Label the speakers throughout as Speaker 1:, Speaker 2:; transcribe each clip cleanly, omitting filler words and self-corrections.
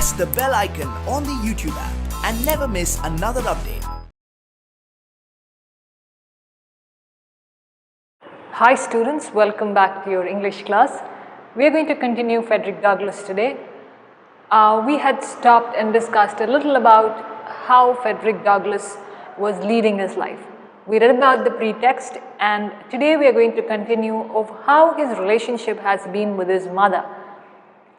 Speaker 1: press the bell icon on the YouTube app and never miss another update.
Speaker 2: Hi students, welcome back to your English class. We are going to continue Frederick Douglass today. We had stopped and discussed a little about how Frederick Douglass was leading his life. We read about the pretext, and today we are going to continue of how his relationship has been with his mother.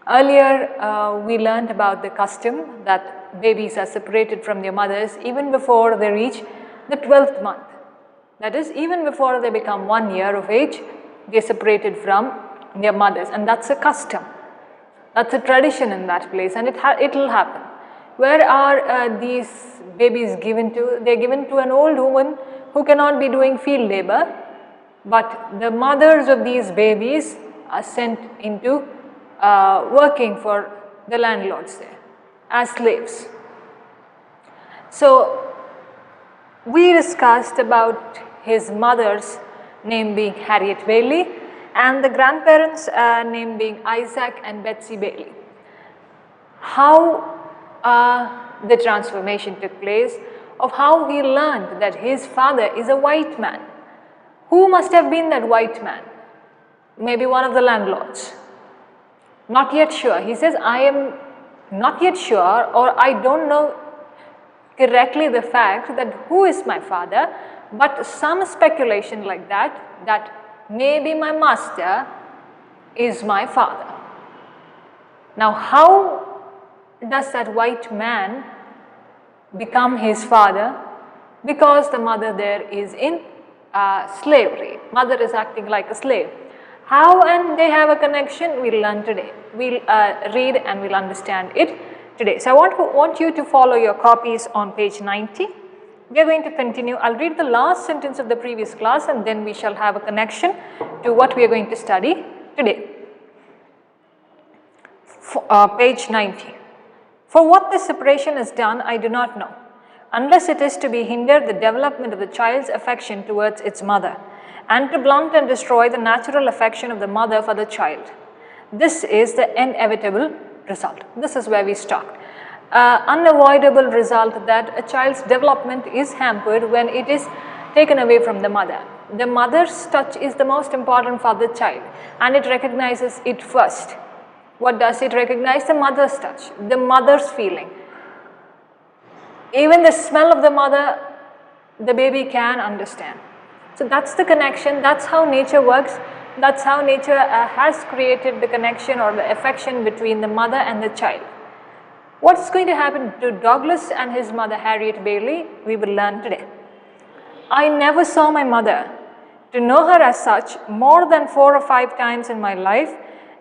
Speaker 2: Earlier we learned about the custom that babies are separated from their mothers even before they reach the 12th month. That is, even before they become 1 year of age, they are separated from their mothers, and that's a custom. That's a tradition in that place, and it will happen. Where are these babies given to? They are given to an old woman who cannot be doing field labor, but the mothers of these babies are sent into working for the landlords there as slaves. So we discussed about his mother's name being Harriet Bailey and the grandparents' name being Isaac and Betsy Bailey. How the transformation took place, of how he learned that his father is a white man. Who must have been that white man? Maybe one of the landlords. Not yet sure. He says, I am not yet sure, or I don't know correctly the fact that who is my father, but some speculation like that maybe my master is my father. Now how does that white man become his father? Because the mother there is in slavery. Mother is acting like a slave. How and they have a connection, we'll learn today. We'll read and we'll understand it today. So I want you to follow your copies on page 90. We are going to continue. I'll read the last sentence of the previous class and then we shall have a connection to what we are going to study today. Page 90. For what this separation is done, I do not know, unless it is to be hinder the development of the child's affection towards its mother, and to blunt and destroy the natural affection of the mother for the child. This is the inevitable result. This is where we stopped. Unavoidable result that a child's development is hampered when it is taken away from the mother. The mother's touch is the most important for the child, and it recognizes it first. What does it recognize? The mother's touch, the mother's feeling. Even the smell of the mother, the baby can understand. So that's the connection, that's how nature works, that's how nature has created the connection or the affection between the mother and the child. What's going to happen to Douglass and his mother Harriet Bailey, we will learn today. I never saw my mother. To know her as such more than 4 or 5 times in my life,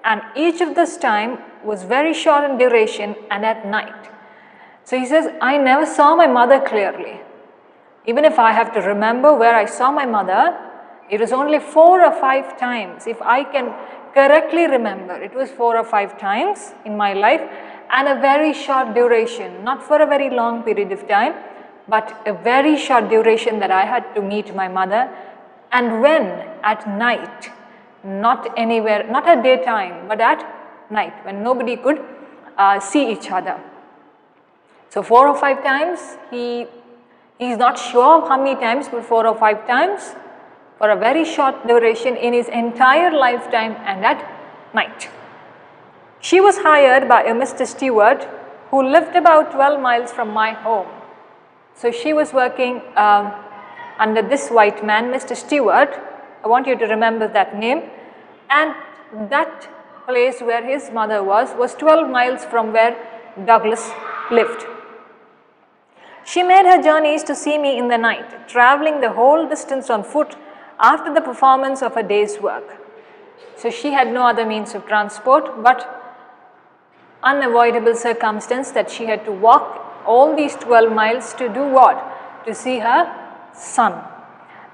Speaker 2: and each of this time was very short in duration and at night. So he says, I never saw my mother clearly. Even if I have to remember where I saw my mother, it was only 4 or 5 times. If I can correctly remember, it was 4 or 5 times in my life and a very short duration, not for a very long period of time, but a very short duration that I had to meet my mother. And when? At night, not anywhere, not at daytime, but at night when nobody could see each other. So 4 or 5 times, he is not sure how many times, but 4 or 5 times for a very short duration in his entire lifetime and at night. She was hired by a Mr. Stewart who lived about 12 miles from my home. So she was working under this white man, Mr. Stewart. I want you to remember that name. And that place where his mother was 12 miles from where Douglass lived. She made her journeys to see me in the night, traveling the whole distance on foot after the performance of a day's work. So she had no other means of transport, but unavoidable circumstance that she had to walk all these 12 miles to do what? To see her son.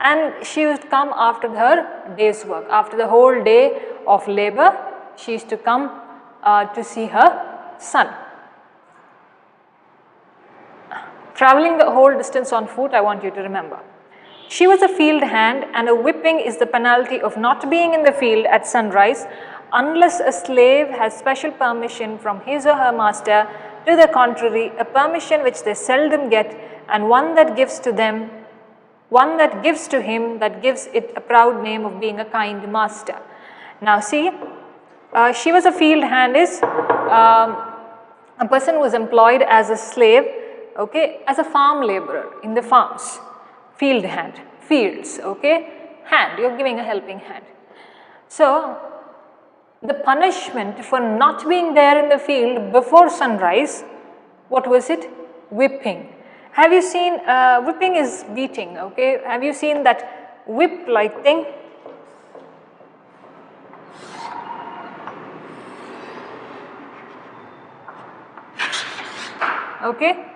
Speaker 2: And she used to come after her day's work. After the whole day of labor, she used to come to see her son. Traveling the whole distance on foot, I want you to remember. She was a field hand, and a whipping is the penalty of not being in the field at sunrise unless a slave has special permission from his or her master To the contrary, a permission which they seldom get, and one that gives to him that gives it a proud name of being a kind master. Now see, she was a field hand is a person who was employed as a slave, okay, as a farm laborer in the farms. Field hand, fields, okay, hand, you are giving a helping hand. So the punishment for not being there in the field before sunrise, what was it? Whipping. Have you seen, whipping is beating, okay, have you seen that whip like thing? Okay.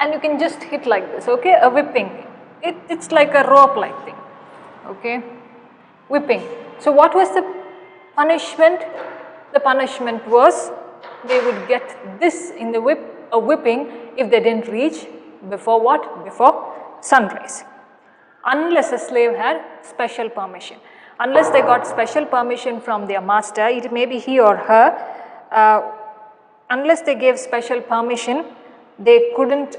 Speaker 2: And you can just hit like this, okay, a whipping. It's like a rope like thing, okay, whipping. So what was the punishment? The punishment was they would get this in the a whipping if they didn't reach before what? Before sunrise. Unless a slave had special permission. Unless they got special permission from their master, it may be he or her, unless they gave special permission, they couldn't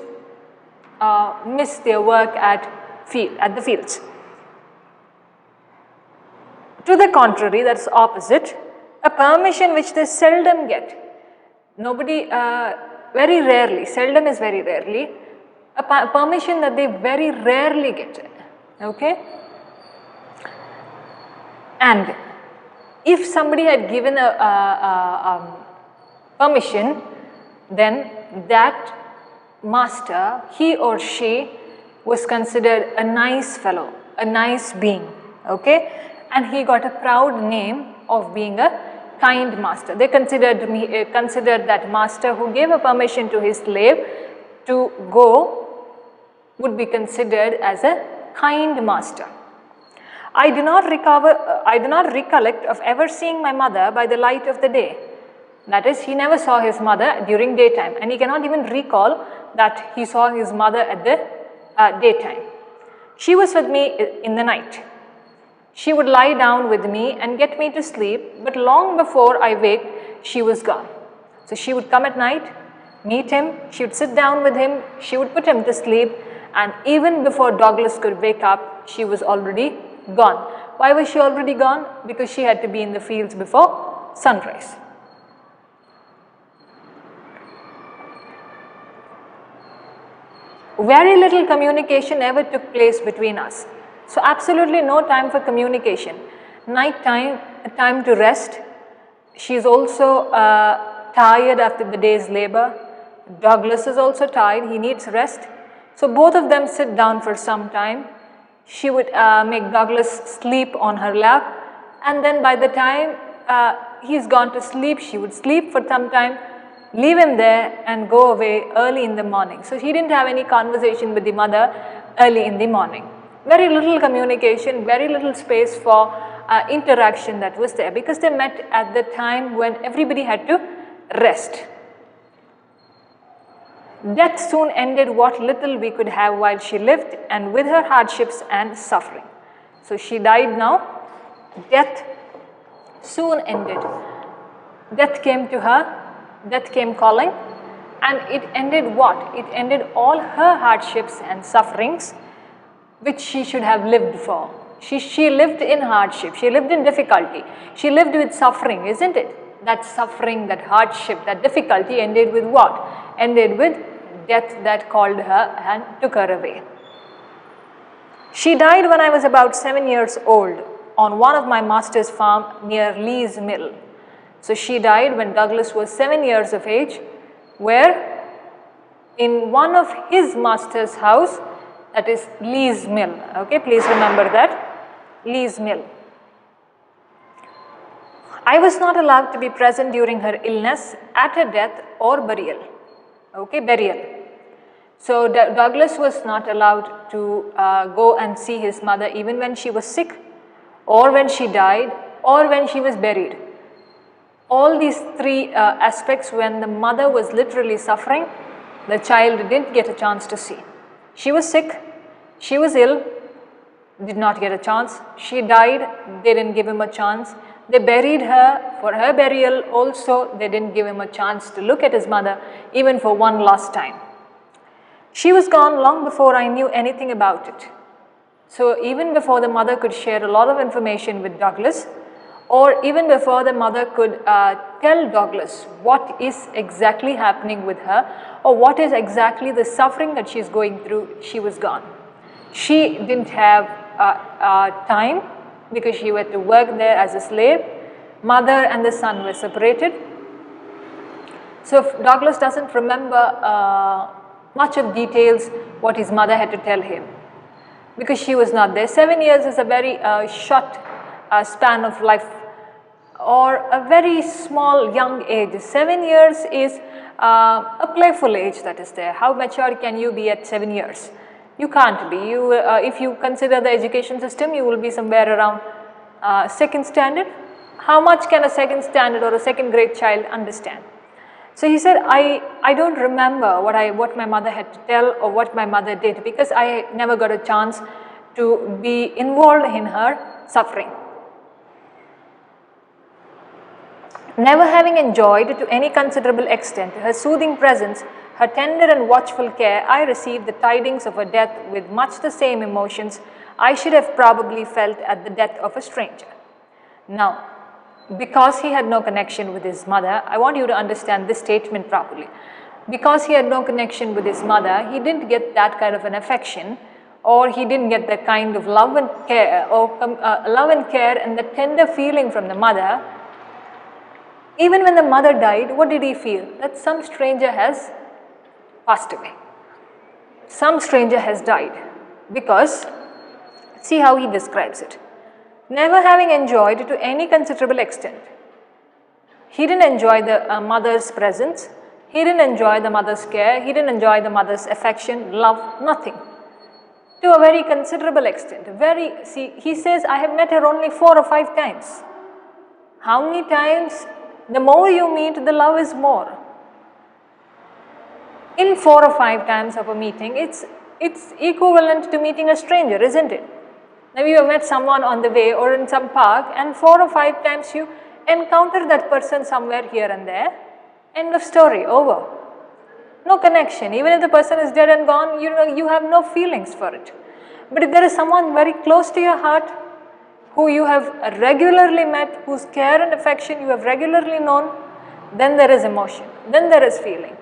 Speaker 2: miss their work at the fields. To the contrary, that is opposite, a permission which they seldom get. Nobody, very rarely, seldom is very rarely, a permission that they very rarely get, okay. And if somebody had given a permission, then that master, he or she was considered a nice fellow, a nice being, okay, and he got a proud name of being a kind master. They considered that master who gave a permission to his slave to go would be considered as a kind master. I do not recollect of ever seeing my mother by the light of the day. That is, he never saw his mother during daytime, and he cannot even recall that he saw his mother at the daytime. She was with me in the night. She would lie down with me and get me to sleep, but long before I waked, she was gone. So she would come at night, meet him, she would sit down with him, she would put him to sleep, and even before Douglas could wake up, she was already gone. Why was she already gone? Because she had to be in the fields before sunrise. Very little communication ever took place between us. So absolutely no time for communication. Night time, a time to rest. She is also tired after the day's labor. Douglas is also tired, he needs rest. So both of them sit down for some time. She would make Douglas sleep on her lap, and then by the time he's gone to sleep, she would sleep for some time, leave him there and go away early in the morning. So he didn't have any conversation with the mother early in the morning. Very little communication, very little space for interaction that was there, because they met at the time when everybody had to rest. Death soon ended what little we could have while she lived, and with her hardships and suffering. So she died now. Death soon ended. Death came to her, death came calling, and it ended what? It ended all her hardships and sufferings which she should have lived for. She lived in hardship, she lived in difficulty, she lived with suffering, isn't it? That suffering, that hardship, that difficulty ended with what? Ended with death that called her and took her away. She died when I was about 7 years old on one of my master's farm near Lee's Mill. So she died when Douglas was 7 years of age, where in one of his master's house, that is Lee's Mill. Okay, please remember that, Lee's Mill. I was not allowed to be present during her illness, at her death or burial. Okay, burial. So Douglas was not allowed to go and see his mother even when she was sick, or when she died, or when she was buried. All these three aspects, when the mother was literally suffering, the child didn't get a chance to see. She was sick, she was ill, did not get a chance. She died, they didn't give him a chance. They buried her. For her burial also, they didn't give him a chance to look at his mother even for one last time. She was gone long before I knew anything about it. So even before the mother could share a lot of information with Douglas, or even before the mother could tell Douglas what is exactly happening with her, or what is exactly the suffering that she is going through, she was gone. She didn't have time because she had to work there as a slave. Mother and the son were separated. So if Douglas doesn't remember much of details what his mother had to tell him, because she was not there. 7 years is a very short span of life, or a very small young age. 7 years is a playful age that is there. How mature can you be at 7 years? You can't be. You, if you consider the education system, you will be somewhere around second standard. How much can a second standard or a second grade child understand? So he said, I don't remember what my mother had to tell or what my mother did, because I never got a chance to be involved in her suffering. Never having enjoyed to any considerable extent her soothing presence, her tender and watchful care, I received the tidings of her death with much the same emotions I should have probably felt at the death of a stranger. Now, because he had no connection with his mother, I want you to understand this statement properly. Because he had no connection with his mother, he didn't get that kind of an affection, or he didn't get that kind of love and care, or love and care and the tender feeling from the mother. Even when the mother died, what did he feel? That some stranger has passed away. Some stranger has died. Because, see how he describes it. Never having enjoyed to any considerable extent. He didn't enjoy the mother's presence. He didn't enjoy the mother's care. He didn't enjoy the mother's affection, love, nothing. To a very considerable extent. See, he says, I have met her only 4 or 5 times. How many times? The more you meet, the love is more. In 4 or 5 times of a meeting, it's equivalent to meeting a stranger, isn't it? Now you have met someone on the way or in some park, and 4 or 5 times you encounter that person somewhere here and there. End of story, over. No connection. Even if the person is dead and gone, you have no feelings for it. But if there is someone very close to your heart, who you have regularly met, whose care and affection you have regularly known, then there is emotion, then there is feeling.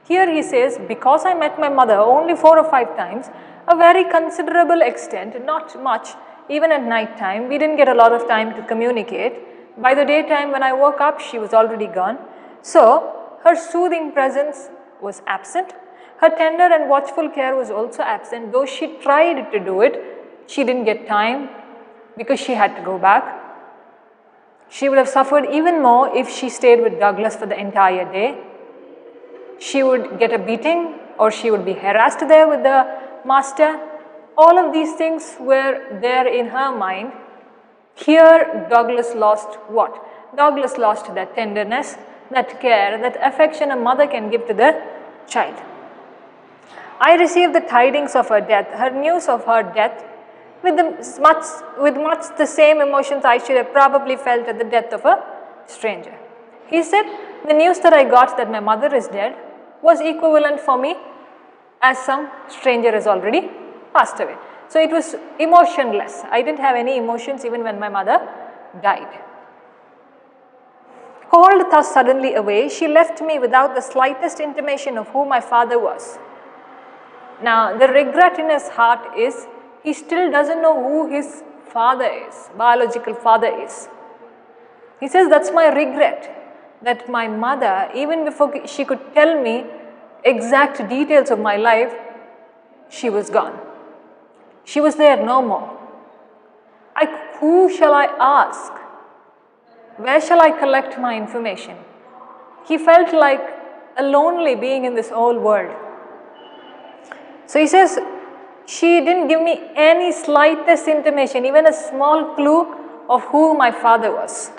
Speaker 2: Here he says, because I met my mother only 4 or 5 times, a very considerable extent, not much, even at night time, we didn't get a lot of time to communicate. By the daytime when I woke up, she was already gone. So, her soothing presence was absent. Her tender and watchful care was also absent. Though she tried to do it, she didn't get time because she had to go back. She would have suffered even more if she stayed with Douglas for the entire day. She would get a beating, or she would be harassed there with the master. All of these things were there in her mind. Here Douglas lost what? Douglas lost that tenderness, that care, that affection a mother can give to the child. I received the tidings of her death, her news of her death, with much the same emotions I should have probably felt at the death of a stranger. He said, the news that I got that my mother is dead was equivalent for me as some stranger has already passed away. So it was emotionless. I didn't have any emotions even when my mother died. Called thus suddenly away, she left me without the slightest intimation of who my father was. Now the regret in his heart is, he still doesn't know who his father is, biological father is. He says, that's my regret, that my mother, even before she could tell me exact details of my life, she was gone. She was there no more. Who shall I ask? Where shall I collect my information? He felt like a lonely being in this whole world. So he says, she didn't give me any slightest intimation, even a small clue of who my father was.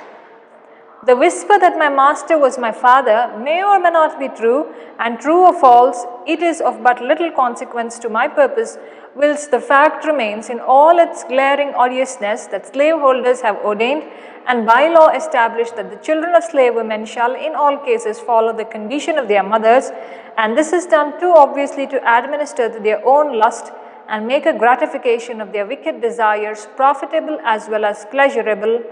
Speaker 2: The whisper that my master was my father may or may not be true, and true or false, it is of but little consequence to my purpose whilst the fact remains in all its glaring odiousness that slaveholders have ordained and by law established that the children of slave women shall in all cases follow the condition of their mothers, and this is done too obviously to administer to their own lust and make a gratification of their wicked desires profitable as well as pleasurable.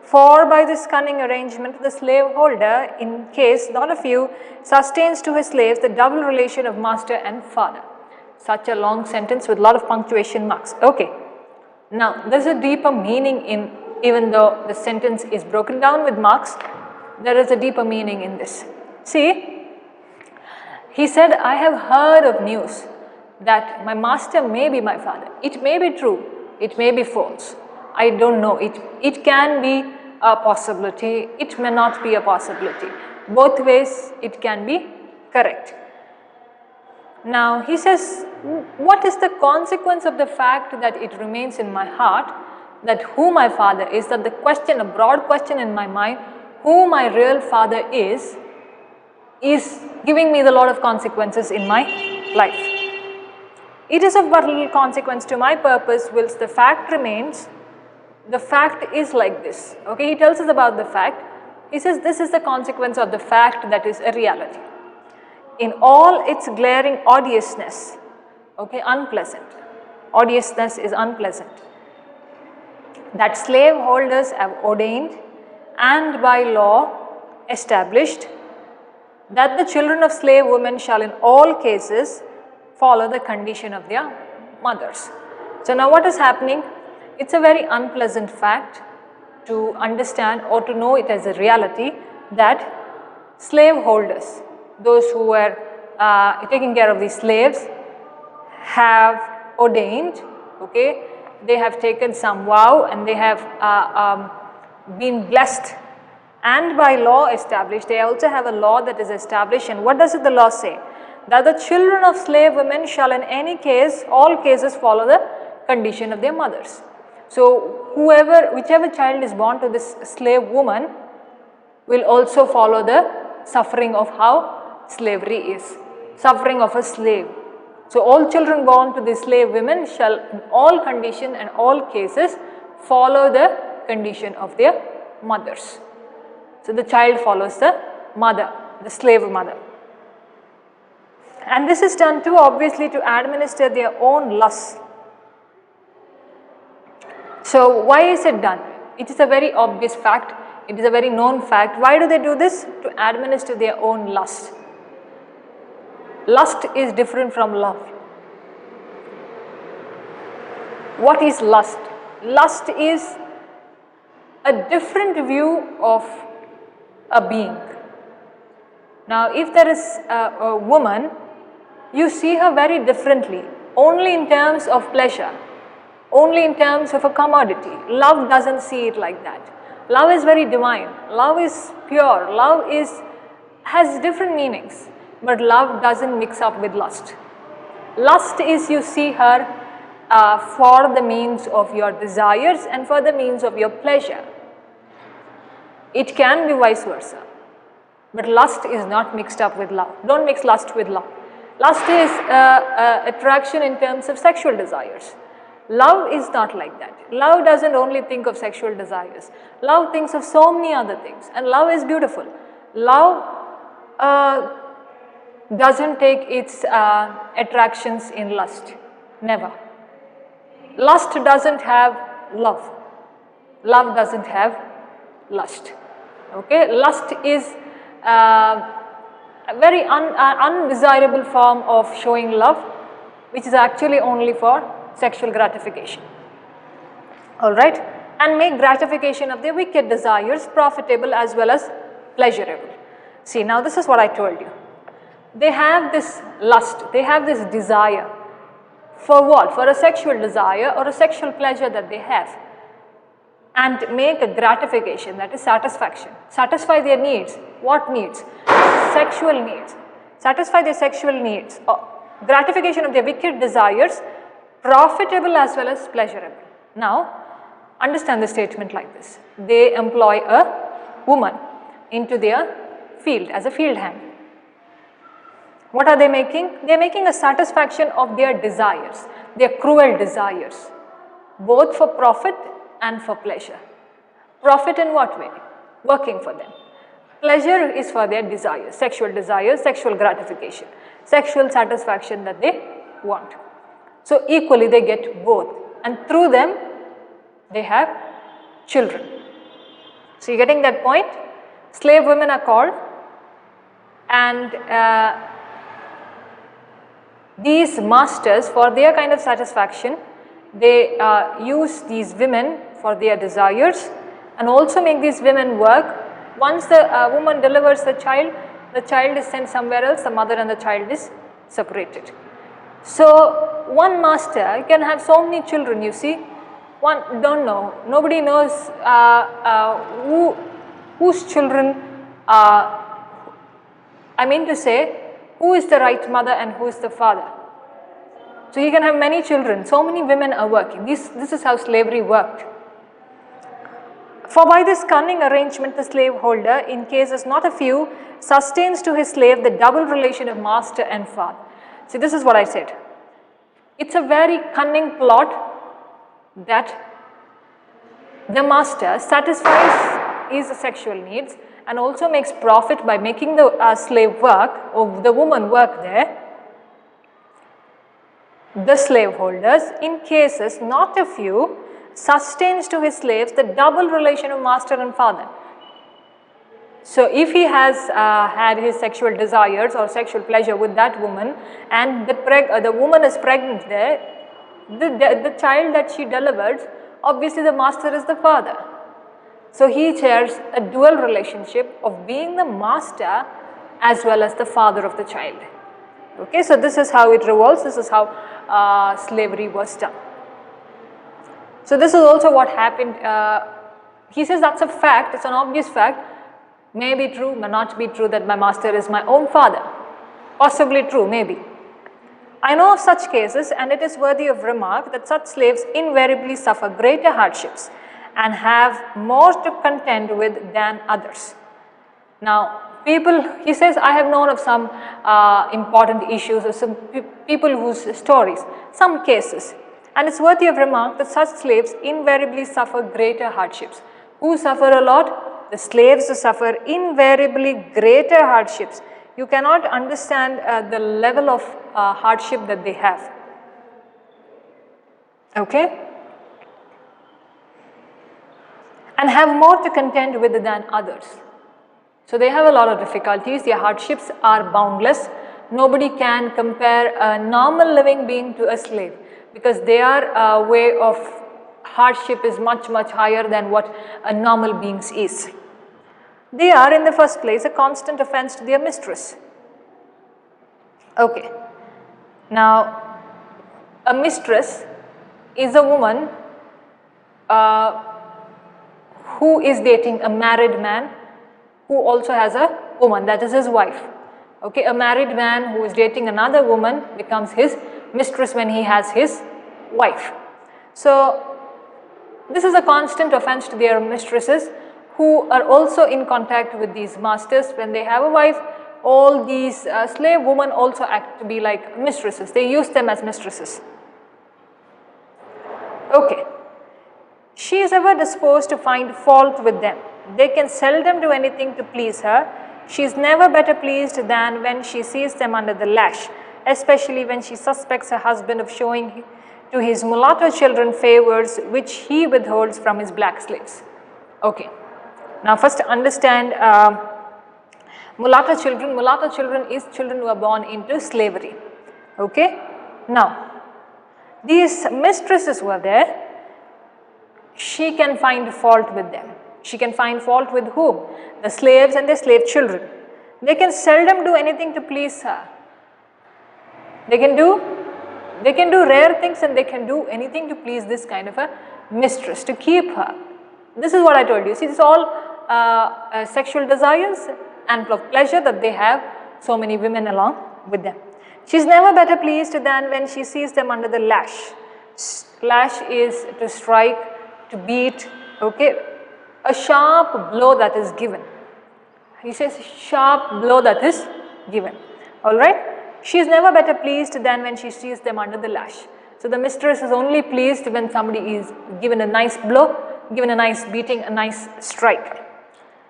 Speaker 2: For by this cunning arrangement the slaveholder, in case not a few, sustains to his slaves the double relation of master and father. Such a long sentence with a lot of punctuation marks. Okay. Now, there is a deeper meaning in, even though the sentence is broken down with marks, there is a deeper meaning in this. See, he said, I have heard of news that my master may be my father. It may be true, it may be false. I don't know. It can be a possibility, it may not be a possibility. Both ways it can be correct. Now he says, what is the consequence of the fact that it remains in my heart that who my father is, that the question, a broad question in my mind, who my real father is giving me the lot of consequences in my life. It is of but little consequence to my purpose whilst the fact remains. The fact is like this. Okay, he tells us about the fact. He says this is the consequence of the fact that is a reality. In all its glaring odiousness, okay, unpleasant. Odiousness is unpleasant. That slaveholders have ordained and by law established that the children of slave women shall in all cases follow the condition of their mothers. So now what is happening? It's a very unpleasant fact to understand or to know it as a reality that slaveholders, those who were taking care of these slaves, have ordained, okay, they have taken some vow and they have been blessed and by law established. They also have a law that is established, and what does the law say? That the children of slave women shall in any case, all cases follow the condition of their mothers. So whichever child is born to this slave woman will also follow the suffering of how slavery is, suffering of a slave. So all children born to the slave women shall in all condition and all cases follow the condition of their mothers. So the child follows the mother, the slave mother. And this is done too obviously to administer their own lusts. So why is it done? It is a very obvious fact, it is a very known fact. Why do they do this? To administer their own lust. Lust is different from love. What is lust? Lust is a different view of a being. Now if there is a woman, you see her very differently, only in terms of pleasure, only in terms of a commodity. Love doesn't see it like that. Love is very divine, love is pure, love has different meanings, but love doesn't mix up with lust. Lust is you see her for the means of your desires and for the means of your pleasure. It can be vice versa, but lust is not mixed up with love. Don't mix lust with love. Lust is attraction in terms of sexual desires. Love is not like that. Love doesn't only think of sexual desires. Love thinks of so many other things, and love is beautiful. Love doesn't take its attractions in lust. Never. Lust doesn't have love. Love doesn't have lust. Okay, lust is a very undesirable form of showing love, which is actually only for sexual gratification. Alright, and make gratification of their wicked desires profitable as well as pleasurable. See, now this is what I told you. They have this lust, they have this desire. For what? For a sexual desire or a sexual pleasure that they have. And make a gratification, that is satisfaction. Satisfy their needs. What needs? Sexual needs. Satisfy their sexual needs. Gratification of their wicked desires, profitable as well as pleasurable. Now, understand the statement like this. They employ a woman into their field as a field hand. What are they making? They are making a satisfaction of their desires, their cruel desires, both for profit and for pleasure. Profit in what way? Working for them. Pleasure is for their desires, sexual gratification, sexual satisfaction that they want. So equally they get both, and through them they have children. So you're getting that point? Slave women are called, and these masters, for their kind of satisfaction, they use these women for their desires and also make these women work. Once the woman delivers the child is sent somewhere else, the mother and the child is separated. So one master can have so many children, you see. One don't know, nobody knows whose children, I mean to say, who is the right mother and who is the father. So he can have many children, so many women are working. This is how slavery worked. For by this cunning arrangement, the slaveholder, in cases not a few, sustains to his slave the double relation of master and father. See, this is what I said. It's a very cunning plot that the master satisfies his sexual needs and also makes profit by making the slave work, or the woman work there. The slaveholders, in cases not a few, sustains to his slaves the double relation of master and father. So if he has had his sexual desires or sexual pleasure with that woman, and the woman is pregnant there, the child that she delivers, obviously the master is the father. So he shares a dual relationship of being the master as well as the father of the child. Okay, so this is how it revolves, this is how slavery was done. So this is also what happened. He says that's a fact, it's an obvious fact. May be true, may not be true that my master is my own father. Possibly true, maybe. I know of such cases, and it is worthy of remark that such slaves invariably suffer greater hardships and have more to contend with than others. Now, he says, I have known of some important issues or some people whose stories, some cases. And it's worthy of remark that such slaves invariably suffer greater hardships. Who suffer a lot? The slaves suffer invariably greater hardships. You cannot understand the level of hardship that they have. Okay? And have more to contend with than others. So they have a lot of difficulties, their hardships are boundless. Nobody can compare a normal living being to a slave, because their way of hardship is much higher than what a normal being's is. They are, in the first place, a constant offense to their mistress. Okay. Now, a mistress is a woman who is dating a married man who also has a woman, that is his wife. Okay, a married man who is dating another woman becomes his mistress when he has his wife. So this is a constant offense to their mistresses, who are also in contact with these masters. When they have a wife, all these slave women also act to be like mistresses. They use them as mistresses. Okay. She is ever disposed to find fault with them. They can seldom do anything to please her. She is never better pleased than when she sees them under the lash, especially when she suspects her husband of showing to his mulatto children favors which he withholds from his black slaves. Okay. Now first understand mulatto children. Mulatto children is children who are born into slavery. Okay. Now these mistresses were there. She can find fault with them. She can find fault with whom? The slaves and their slave children. They can seldom do anything to please her. They can do rare things, and they can do anything to please this kind of a mistress, to keep her. This is what I told you. See, it's all sexual desires and pleasure that they have so many women along with them. She is never better pleased than when she sees them under the lash. Lash is to strike, to beat, okay, a sharp blow that is given. He says sharp blow that is given. Alright. She is never better pleased than when she sees them under the lash. So the mistress is only pleased when somebody is given a nice blow, given a nice beating, a nice strike.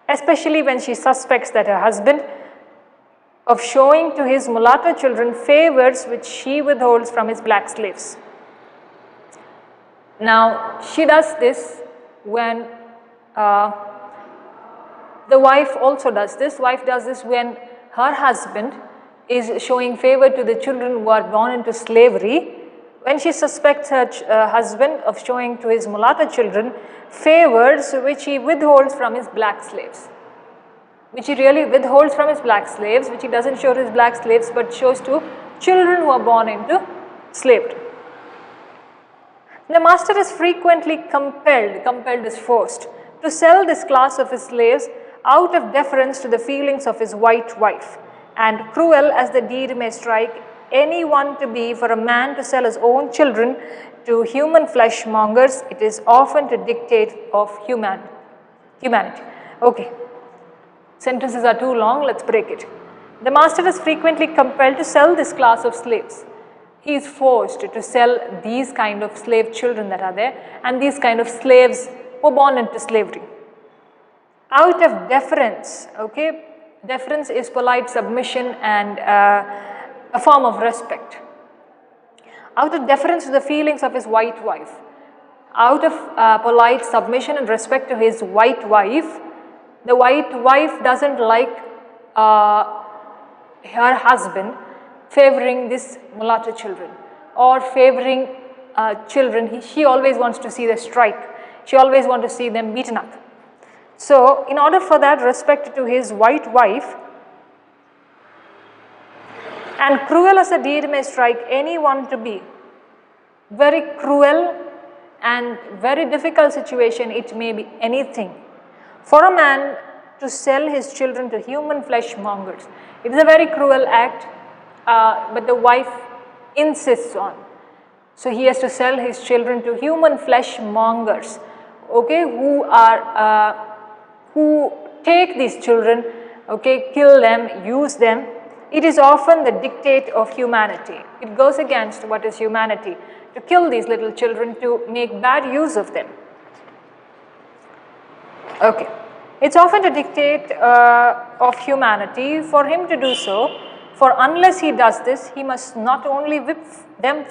Speaker 2: Especially when she suspects that her husband of showing to his mulatto children favors which she withholds from his black slaves. Now she does this when the wife also does this. Wife does this when her husband is showing favor to the children who are born into slavery. When she suspects her husband of showing to his mulatto children favors which he withholds from his black slaves. Which he really withholds from his black slaves, which he doesn't show to his black slaves but shows to children who are born into slavery. The master is frequently compelled is forced, to sell this class of his slaves out of deference to the feelings of his white wife, and cruel as the deed may strike anyone to be for a man to sell his own children to human flesh mongers, it is often to dictate of humanity. Okay, sentences are too long, let's break it. The master is frequently compelled to sell this class of slaves. He is forced to sell these kind of slave children that are there and these kind of slaves who are born into slavery. Out of deference, okay, deference is polite submission and a form of respect. Out of deference to the feelings of his white wife, out of polite submission and respect to his white wife, the white wife doesn't like her husband favoring these mulatto children or favoring children. She always wants to see the strike. She always wants to see them beaten up. So, in order for that respect to his white wife, and cruel as a deed may strike anyone to be, very cruel and very difficult situation, it may be anything. For a man to sell his children to human flesh mongers, it is a very cruel act, but the wife insists on. So he has to sell his children to human flesh mongers, okay, who take these children, okay, kill them, use them. It is often the dictate of humanity. It goes against what is humanity, to kill these little children, to make bad use of them. Okay. It's often a dictate of humanity for him to do so, for unless he does this, he must not only whip them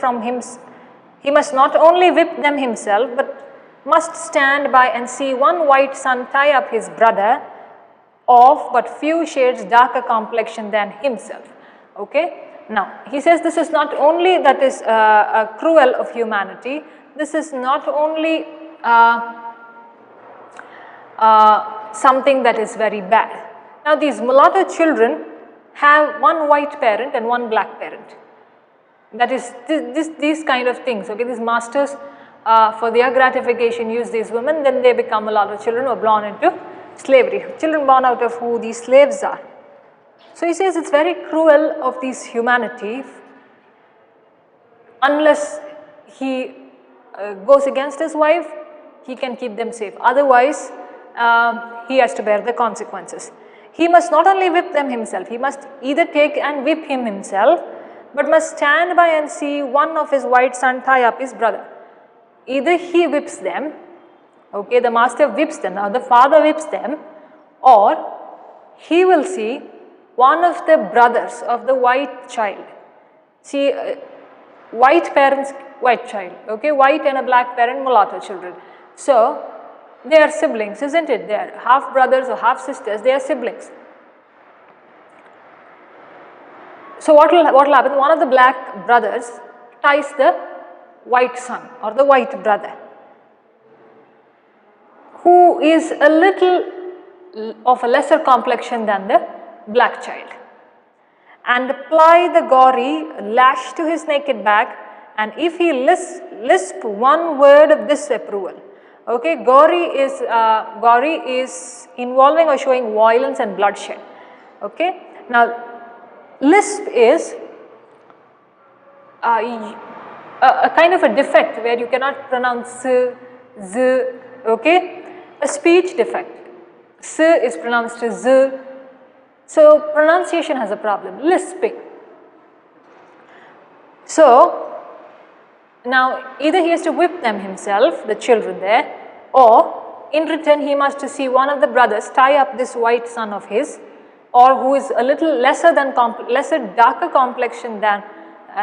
Speaker 2: himself, but must stand by and see one white son tie up his brother of but few shades darker complexion than himself. Okay. Now, he says this is not only that is cruel of humanity, this is not only something that is very bad. Now, these mulatto children have one white parent and one black parent. That is these kind of things. Okay, these masters for their gratification use these women, then they become mulatto children who are born into slavery, children born out of who these slaves are. So he says it's very cruel of these humanity unless he goes against his wife, he can keep them safe. Otherwise, he has to bear the consequences. He must not only whip them himself, he must either take and whip him himself, but must stand by and see one of his white son tie up his brother. Either he whips them, okay, the master whips them, now the father whips them, or he will see one of the brothers of the white child. See, white parents, white child, okay, white and a black parent, mulatto children. So, they are siblings, isn't it? They are half brothers or half sisters, they are siblings. So, what will happen? One of the black brothers ties the white son or the white brother, who is a little of a lesser complexion than the black child, and apply the gory lash to his naked back, and if he lisp one word of disapproval, okay, gory is involving or showing violence and bloodshed, okay. Now, lisp is a kind of a defect where you cannot pronounce z, okay, a speech defect. S is pronounced as z. So, pronunciation has a problem. Lisping. So now either he has to whip them himself, the children there, or in return he must see one of the brothers tie up this white son of his, or who is a little lesser darker complexion than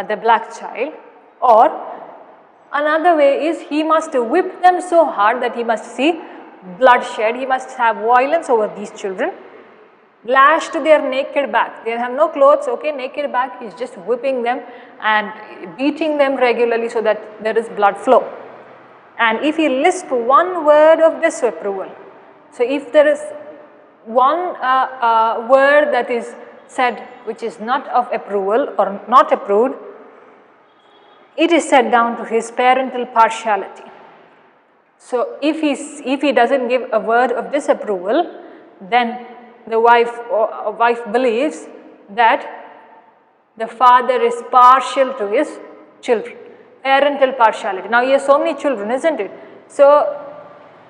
Speaker 2: the black child, or another way is he must whip them so hard that he must see bloodshed, he must have violence over these children, lashed to their naked back. They have no clothes, okay, naked back, he is just whipping them and beating them regularly so that there is blood flow. And if he lisp one word of disapproval, so if there is one word that is said which is not of approval or not approved, it is set down to his parental partiality. So if he doesn't give a word of disapproval, then the wife believes that the father is partial to his children. Parental partiality. Now he has so many children, isn't it? So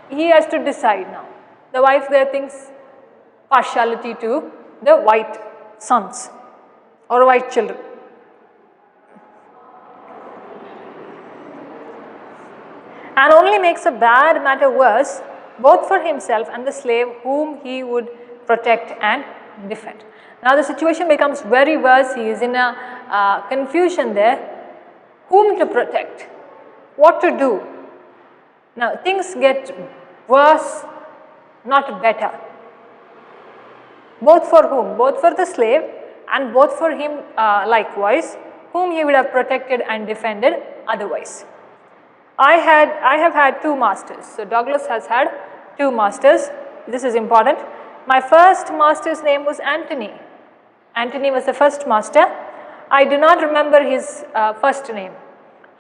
Speaker 2: he has to decide now. The wife there thinks partiality to the white sons or white children. And only makes a bad matter worse, both for himself and the slave whom he would protect and defend. Now the situation becomes very worse. He is in a confusion there. Whom to protect? What to do? Now things get worse, not better. Both for whom? Both for the slave and both for him likewise, whom he would have protected and defended otherwise. I have had two masters. So Douglas has had two masters. This is important. My first master's name was Anthony. Anthony was the first master. I do not remember his first name.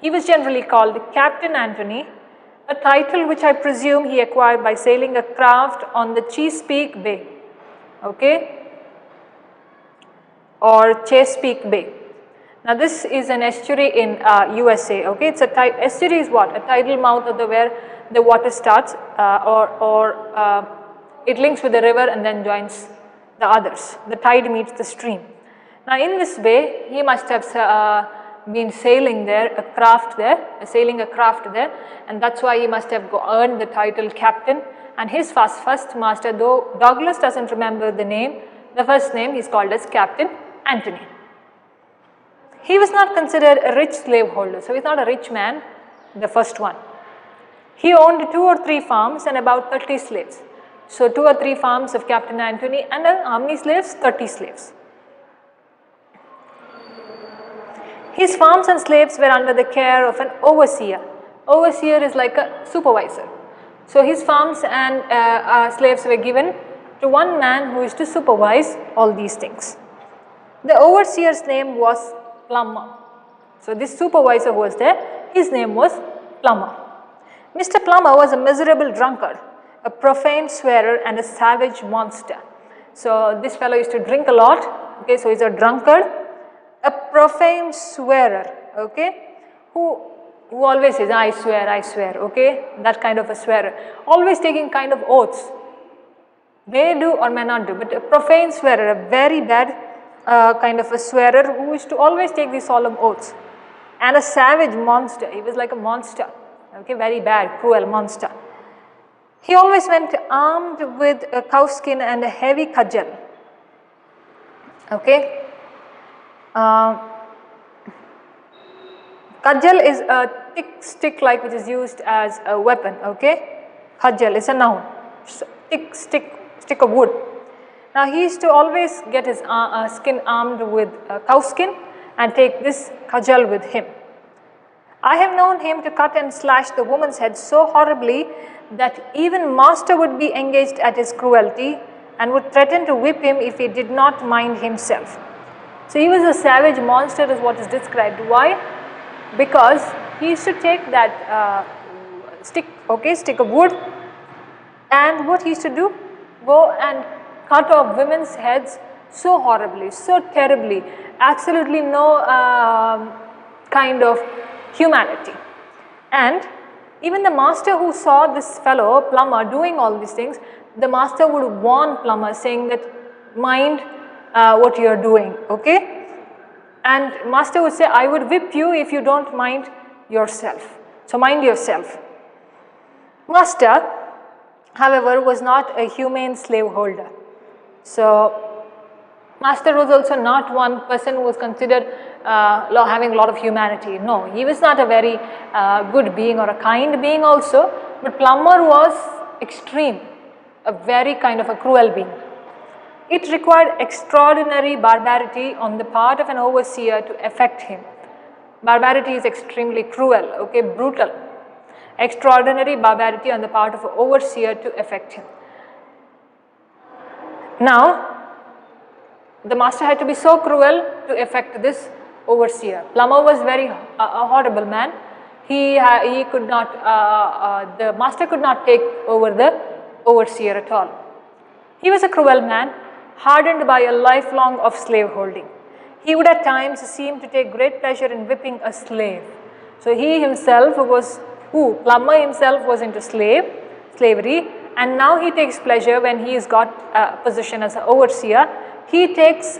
Speaker 2: He was generally called Captain Anthony, a title which I presume he acquired by sailing a craft on the Chesapeake Bay, okay, or Chesapeake Bay. Now this is an estuary in USA, okay. It's estuary is what? A tidal mouth of where the water starts, it links with the river and then joins the others. The tide meets the stream. Now in this way, he must have been sailing there, sailing a craft there, and that's why he must have earned the title captain. And his first master, though Douglas doesn't remember the name, the first name is called as Captain Anthony. He was not considered a rich slaveholder, so he's not a rich man, the first one. He owned 2 or 3 farms and about 30 slaves. So 2 or 3 farms of Captain Anthony and how many slaves? 30 slaves. His farms and slaves were under the care of an overseer. Overseer is like a supervisor. So his farms and slaves were given to one man who is to supervise all these things. The overseer's name was Plummer. So this supervisor who was there, his name was Plummer. Mr. Plummer was a miserable drunkard, a profane swearer and a savage monster. So this fellow used to drink a lot, okay, so he's a drunkard, a profane swearer, okay, who always says, I swear, okay, that kind of a swearer, always taking kind of oaths, may do or may not do, but a profane swearer, a very bad kind of a swearer who used to always take these solemn oaths, and a savage monster. He was like a monster, okay, very bad, cruel monster. He always went armed with a cowskin and a heavy Kajal, okay. Kajal is a thick stick like which is used as a weapon, okay. Kajal is a noun, thick stick of wood. Now he used to always get his skin armed with cow skin and take this Kajal with him. I have known him to cut and slash the woman's head so horribly that even master would be engaged at his cruelty and would threaten to whip him if he did not mind himself. So he was a savage monster is what is described. Why? Because he used to take that stick of wood, and what he used to do? Go and cut off women's heads so horribly, so terribly, absolutely no kind of humanity. And even the master who saw this fellow, Plummer, doing all these things, the master would warn Plummer saying that mind what you are doing, okay. And master would say, I would whip you if you don't mind yourself. So mind yourself. Master, however, was not a humane slave holder. So master was also not one person who was considered having a lot of humanity. No, he was not a very good being or a kind being also, but Plummer was extreme, a very kind of a cruel being. It required extraordinary barbarity on the part of an overseer to affect him. Barbarity is extremely cruel, okay, brutal. Extraordinary barbarity on the part of an overseer to affect him. Now, the master had to be so cruel to affect this overseer. Plummer was very a horrible man. He could not, the master could not take over the overseer at all. He was a cruel man, hardened by a lifelong of slave holding. He would at times seem to take great pleasure in whipping a slave. So he himself was, Plummer himself was into slavery, and now he takes pleasure when he has got a position as an overseer. He takes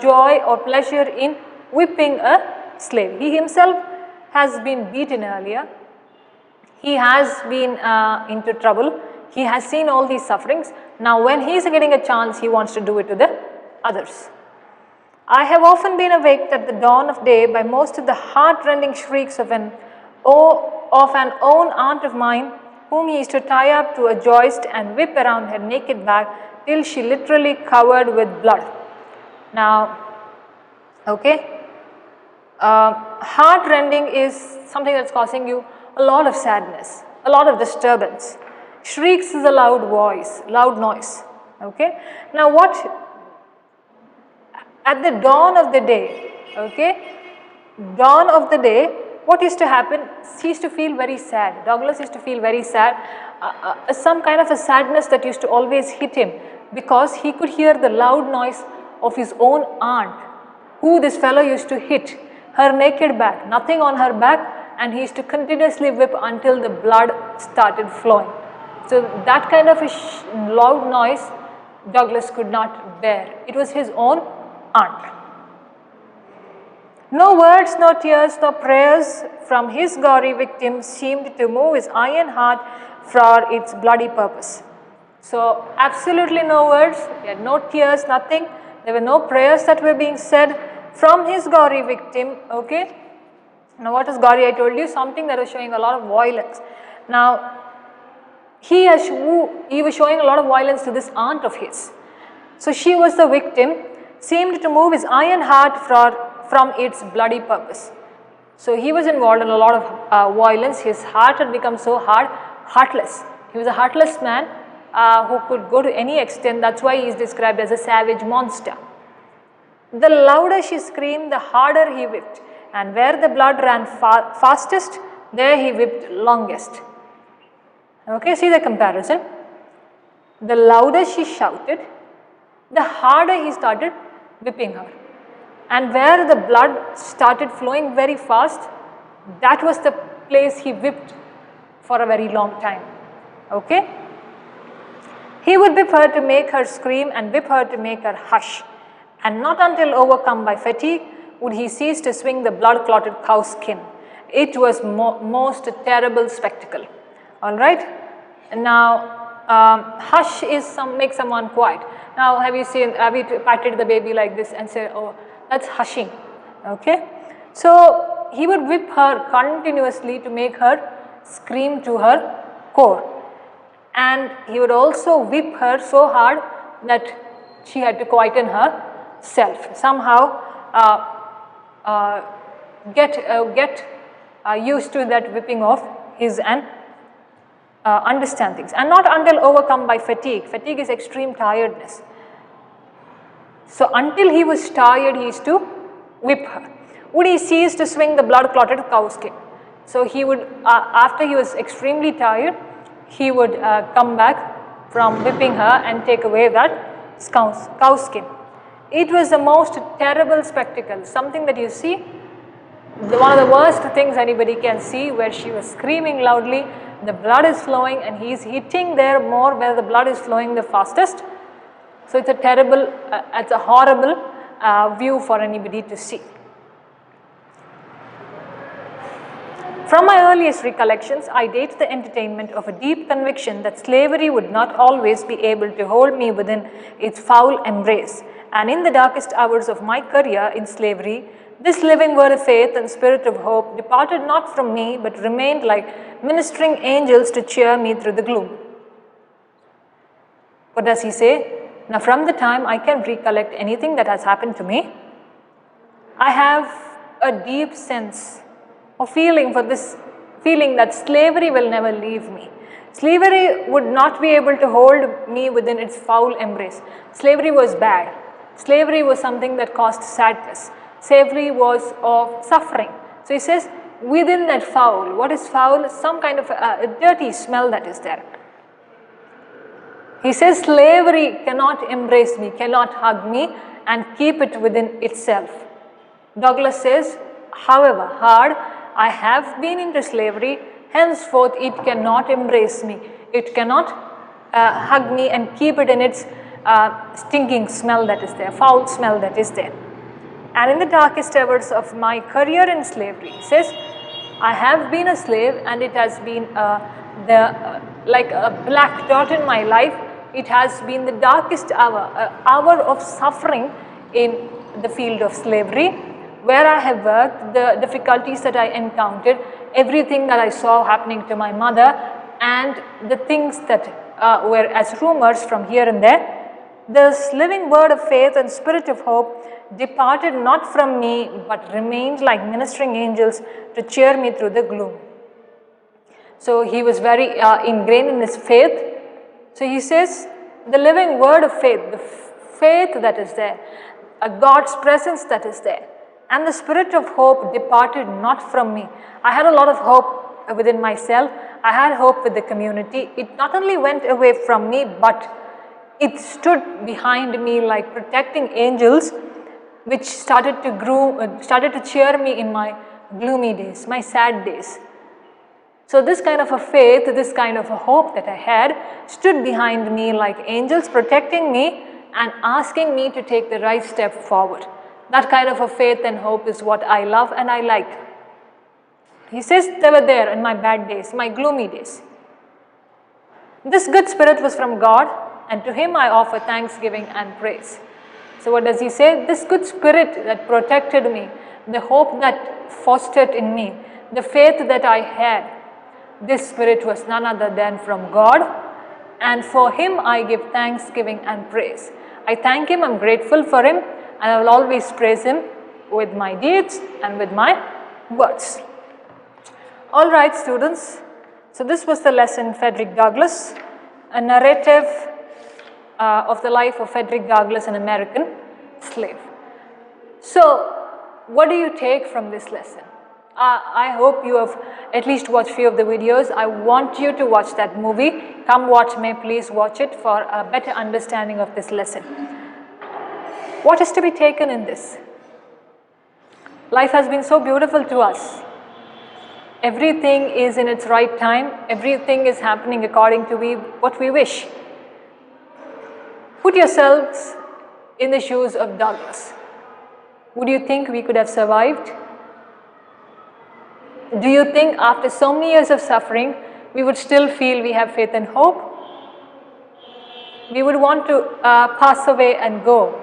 Speaker 2: joy or pleasure in whipping a slave. He himself has been beaten earlier. He has been into trouble. He has seen all these sufferings. Now when he is getting a chance, he wants to do it to the others. I have often been awaked at the dawn of day by most of the heart-rending shrieks of an own aunt of mine, whom he used to tie up to a joist and whip around her naked back till she literally covered with blood. Now, okay, heart-rending is something that's causing you a lot of sadness, a lot of disturbance. Shrieks is a loud voice, loud noise, okay. Now what, at the dawn of the day, okay, dawn of the day, what used to happen, he used to feel very sad. Douglas used to feel very sad, some kind of a sadness that used to always hit him, because he could hear the loud noise of his own aunt, who this fellow used to hit, her naked back, nothing on her back, and he used to continuously whip until the blood started flowing. So that kind of a loud noise Douglas could not bear. It was his own aunt. No words, no tears, no prayers from his gory victim seemed to move his iron heart for its bloody purpose. So absolutely no words, he had no tears, nothing. There were no prayers that were being said from his gory victim, okay. Now what is gory? I told you, something that was showing a lot of violence. Now he was showing a lot of violence to this aunt of his. So she was the victim, seemed to move his iron heart from its bloody purpose. So he was involved in a lot of violence. His heart had become so hard, heartless. He was a heartless man who could go to any extent. That's why he is described as a savage monster. The louder she screamed, the harder he whipped, and where the blood ran fastest, there he whipped longest. Okay, see the comparison. The louder she shouted, the harder he started whipping her. And where the blood started flowing very fast, that was the place he whipped for a very long time. Okay? He would whip her to make her scream and whip her to make her hush. And not until overcome by fatigue would he cease to swing the blood-clotted cow skin. It was most terrible spectacle. Alright? Now, hush is make someone quiet. Now, have you patted the baby like this and said, oh, that's hushing, okay. So he would whip her continuously to make her scream to her core, and he would also whip her so hard that she had to quieten herself, somehow get used to that whipping of his and understand things. And not until overcome by fatigue. Fatigue is extreme tiredness. So until he was tired, he used to whip her. Would he cease to swing the blood-clotted cow skin? So he would, after he was extremely tired, he would come back from whipping her and take away that cow skin. It was the most terrible spectacle, something that you see, one of the worst things anybody can see, where she was screaming loudly, the blood is flowing, and he is hitting there more where the blood is flowing the fastest. So it's a terrible, it's a horrible view for anybody to see. From my earliest recollections, I date the entertainment of a deep conviction that slavery would not always be able to hold me within its foul embrace. And in the darkest hours of my career in slavery, this living word of faith and spirit of hope departed not from me, but remained like ministering angels to cheer me through the gloom. What does he say? Now, from the time I can recollect anything that has happened to me, I have a deep sense of feeling for this feeling that slavery will never leave me. Slavery would not be able to hold me within its foul embrace. Slavery was bad. Slavery was something that caused sadness. Slavery was of suffering. So he says, within that foul, what is foul? Some kind of a dirty smell that is there. He says slavery cannot embrace me, cannot hug me and keep it within itself. Douglas says, however hard I have been into slavery, henceforth it cannot embrace me. It cannot hug me and keep it in its stinking smell that is there, foul smell that is there. And in the darkest hours of my career in slavery, he says, I have been a slave and it has been like a black dot in my life. It has been the darkest hour of suffering in the field of slavery, where I have worked, the difficulties that I encountered, everything that I saw happening to my mother, and the things that were as rumors from here and there. This living word of faith and spirit of hope departed not from me, but remained like ministering angels to cheer me through the gloom. So he was very ingrained in his faith. So he says, the living word of faith, the faith that is there, God's presence that is there, and the spirit of hope departed not from me. I had a lot of hope within myself. I had hope with the community. It not only went away from me, but it stood behind me like protecting angels, which started to cheer me in my gloomy days, my sad days. So this kind of a faith, this kind of a hope that I had stood behind me like angels protecting me and asking me to take the right step forward. That kind of a faith and hope is what I love and I like. He says they were there in my bad days, my gloomy days. This good spirit was from God, and to him I offer thanksgiving and praise. So what does he say? This good spirit that protected me, the hope that fostered in me, the faith that I had, this spirit was none other than from God, and for him I give thanksgiving and praise. I thank him, I'm grateful for him, and I will always praise him with my deeds and with my words. All right, students. So this was the lesson, Frederick Douglass, a narrative of the life of Frederick Douglass, an American slave. So what do you take from this lesson? I hope you have at least watched few of the videos. I want you to watch that movie. Come watch me, please watch it for a better understanding of this lesson. What is to be taken in this? Life has been so beautiful to us. Everything is in its right time. Everything is happening according to what we wish. Put yourselves in the shoes of Douglass. Would you think we could have survived? Do you think after so many years of suffering, we would still feel we have faith and hope? We would want to pass away and go,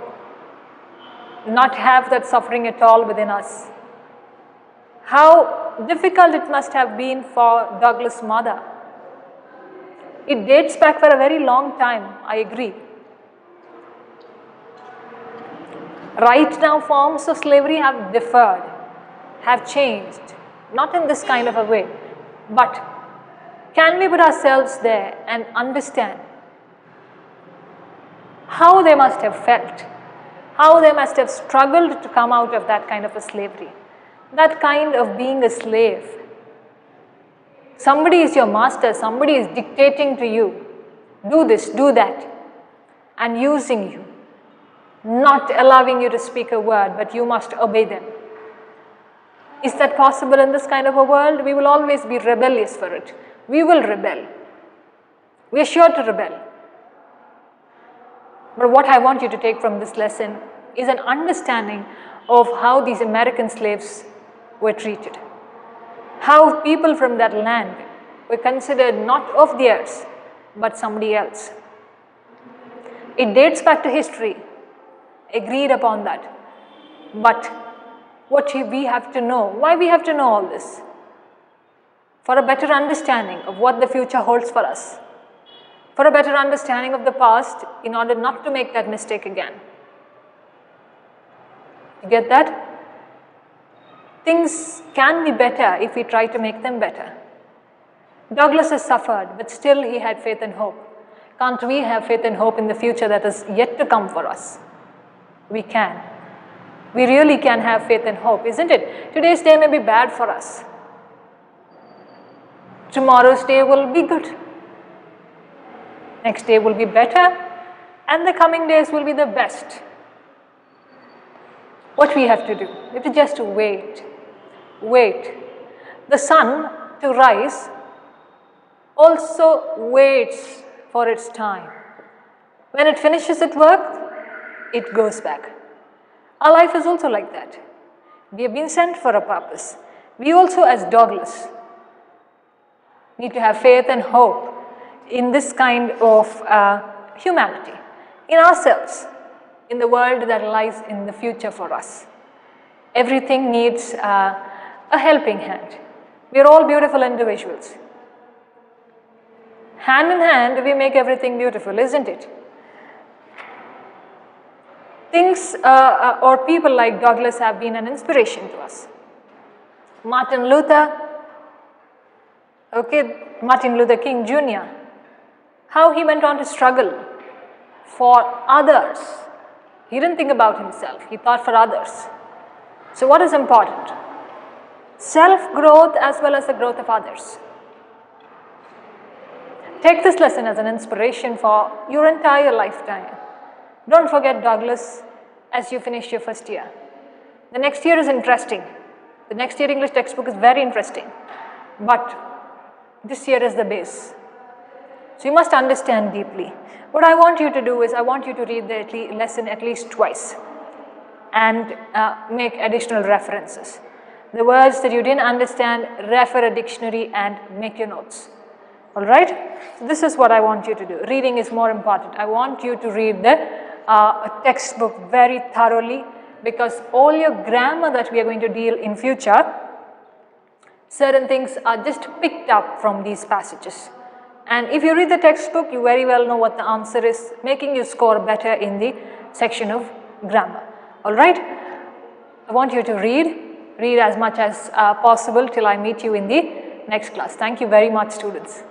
Speaker 2: not have that suffering at all within us. How difficult it must have been for Douglass' mother. It dates back for a very long time, I agree. Right now, forms of slavery have differed, have changed, not in this kind of a way, but can we put ourselves there and understand how they must have felt, how they must have struggled to come out of that kind of a slavery, that kind of being a slave. Somebody is your master, somebody is dictating to you, do this, do that, and using you, not allowing you to speak a word, but you must obey them. Is that possible in this kind of a world? We will always be rebellious for it. We will rebel. We are sure to rebel. But what I want you to take from this lesson is an understanding of how these American slaves were treated. how people from that land were considered not of theirs, but somebody else. It dates back to history, agreed upon that. But what we have to know, why we have to know all this? For a better understanding of what the future holds for us. For a better understanding of the past in order not to make that mistake again. You get that? Things can be better if we try to make them better. Douglas has suffered, but still he had faith and hope. Can't we have faith and hope in the future that is yet to come for us? We can. We really can have faith and hope, isn't it? Today's day may be bad for us. Tomorrow's day will be good. Next day will be better, and the coming days will be the best. What we have to do? We have to just wait. Wait. The sun to rise also waits for its time. When it finishes its work, it goes back. Our life is also like that. We have been sent for a purpose. We also, as Douglas, need to have faith and hope in this kind of humanity, in ourselves, in the world that lies in the future for us. Everything needs a helping hand. We are all beautiful individuals. Hand in hand, we make everything beautiful, isn't it? Things or people like Douglas have been an inspiration to us. Martin Luther King Jr., how he went on to struggle for others. He didn't think about himself, he thought for others. So what is important? Self-growth as well as the growth of others. Take this lesson as an inspiration for your entire lifetime. Don't forget Douglas as you finish your first year. The next year is interesting. The next year English textbook is very interesting. But this year is the base. So you must understand deeply. What I want you to do is I want you to read the lesson at least twice and make additional references. The words that you didn't understand, refer a dictionary and make your notes. Alright? So this is what I want you to do. Reading is more important. I want you to read the textbook very thoroughly, because all your grammar that we are going to deal in future, certain things are just picked up from these passages. And if you read the textbook, you very well know what the answer is, making you score better in the section of grammar. Alright? I want you to read as much as possible till I meet you in the next class. Thank you very much, students.